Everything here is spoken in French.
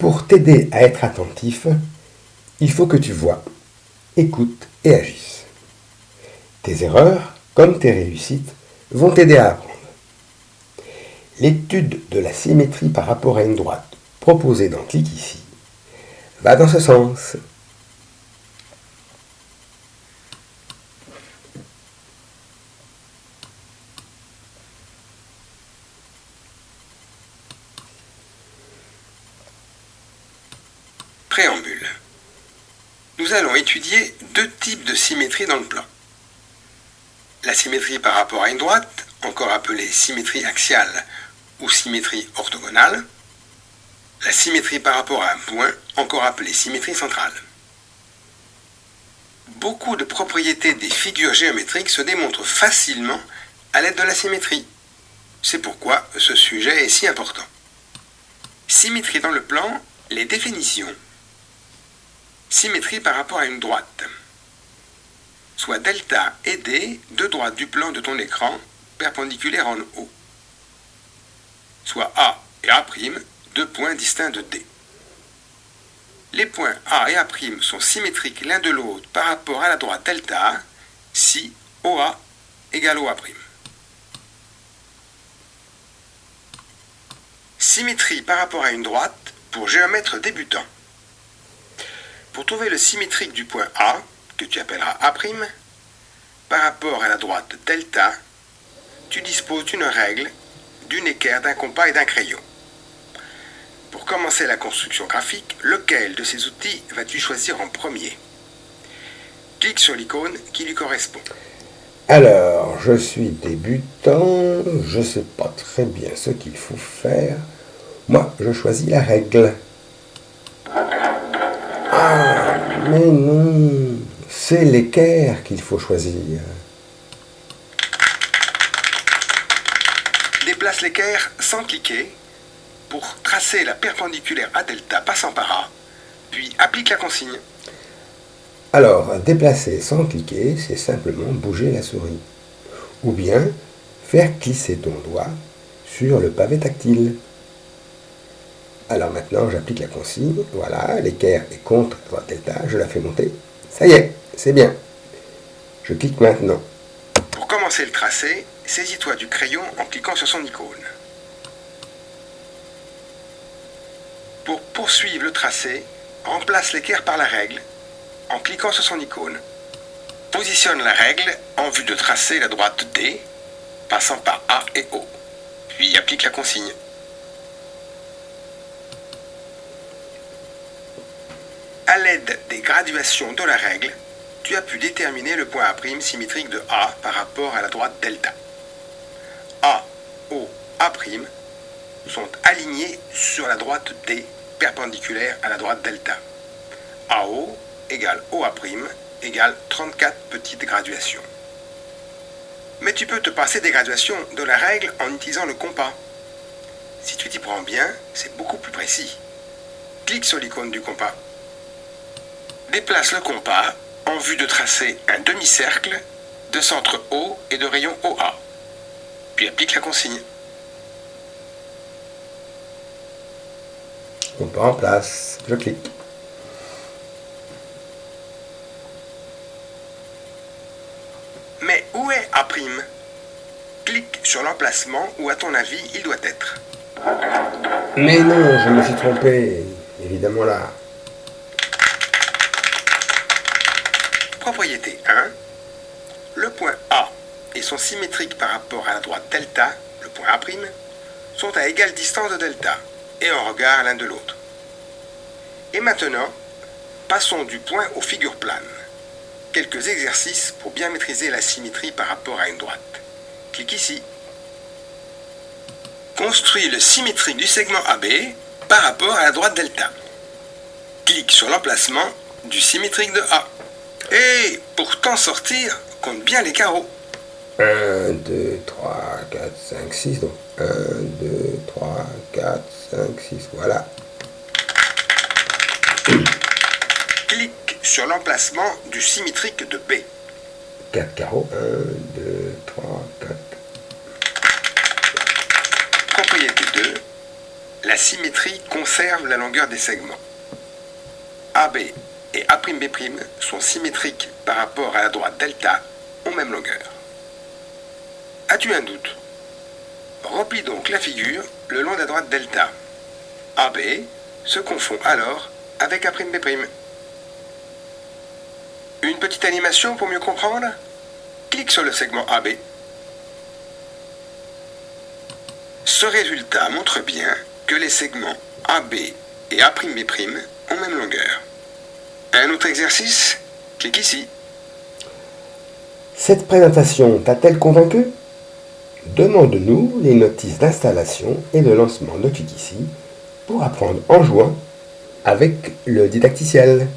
Pour t'aider à être attentif, il faut que tu vois, écoutes et agisses. Tes erreurs, comme tes réussites, vont t'aider à apprendre. L'étude de la symétrie par rapport à une droite proposée dans Clique ici va dans ce sens. Préambule. Nous allons étudier deux types de symétrie dans le plan. La symétrie par rapport à une droite, encore appelée symétrie axiale ou symétrie orthogonale. La symétrie par rapport à un point, encore appelée symétrie centrale. Beaucoup de propriétés des figures géométriques se démontrent facilement à l'aide de la symétrie. C'est pourquoi ce sujet est si important. Symétrie dans le plan, les définitions. Symétrie par rapport à une droite. Soit delta et D, deux droites du plan de ton écran, perpendiculaires en haut. Soit A et A', deux points distincts de D. Les points A et A' sont symétriques l'un de l'autre par rapport à la droite delta si OA égale OA'. Symétrie par rapport à une droite pour géomètre débutant. Pour trouver le symétrique du point A, que tu appelleras A', par rapport à la droite delta, tu disposes d'une règle, d'une équerre, d'un compas et d'un crayon. Pour commencer la construction graphique, lequel de ces outils vas-tu choisir en premier? Clique sur l'icône qui lui correspond. Alors, je suis débutant, je ne sais pas très bien ce qu'il faut faire. Moi, je choisis la règle. Ah, mais non, c'est l'équerre qu'il faut choisir. Déplace l'équerre sans cliquer pour tracer la perpendiculaire à delta passant par A, puis applique la consigne. Alors, déplacer sans cliquer, c'est simplement bouger la souris. Ou bien faire glisser ton doigt sur le pavé tactile. Alors maintenant, j'applique la consigne. Voilà, l'équerre est contre la droite delta, je la fais monter. Ça y est, c'est bien. Je clique maintenant. Pour commencer le tracé, saisis-toi du crayon en cliquant sur son icône. Pour poursuivre le tracé, remplace l'équerre par la règle en cliquant sur son icône. Positionne la règle en vue de tracer la droite D, passant par A et O, puis applique la consigne. À l'aide des graduations de la règle, tu as pu déterminer le point A' symétrique de A par rapport à la droite delta. A, O, A' sont alignés sur la droite D perpendiculaire à la droite delta. AO égale OA' égale 34 petites graduations. Mais tu peux te passer des graduations de la règle en utilisant le compas. Si tu t'y prends bien, c'est beaucoup plus précis. Clique sur l'icône du compas. Déplace le compas en vue de tracer un demi-cercle de centre O et de rayon OA. Puis applique la consigne. Compas en place, je clique. Mais où est A'? Clique sur l'emplacement où, à ton avis, il doit être. Mais non, je me suis trompé. Évidemment là. Propriété 1. Le point A et son symétrique par rapport à la droite delta, le point A', sont à égale distance de delta et en regard l'un de l'autre. Et maintenant, passons du point aux figures planes. Quelques exercices pour bien maîtriser la symétrie par rapport à une droite. Clique ici. Construis le symétrique du segment AB par rapport à la droite delta. Clique sur l'emplacement du symétrique de A. Et pour t'en sortir, compte bien les carreaux. 1, 2, 3, 4, 5, 6. Donc 1, 2, 3, 4, 5, 6. Voilà. Clique sur l'emplacement du symétrique de B. 4 carreaux. 1, 2, 3, 4. Propriété 2. La La symétrie conserve la longueur des segments. AB et A'B' sont symétriques par rapport à la droite delta, ont même longueur. As-tu un doute? Replie donc la figure le long de la droite delta. AB se confond alors avec A'B'. Une petite animation pour mieux comprendre? Clique sur le segment AB. Ce résultat montre bien que les segments AB et A'B' ont même longueur. Un autre exercice? Clique ici. Cette présentation t'a-t-elle convaincu? Demande-nous les notices d'installation et de lancement de Clique ici pour apprendre en jouant avec le didacticiel.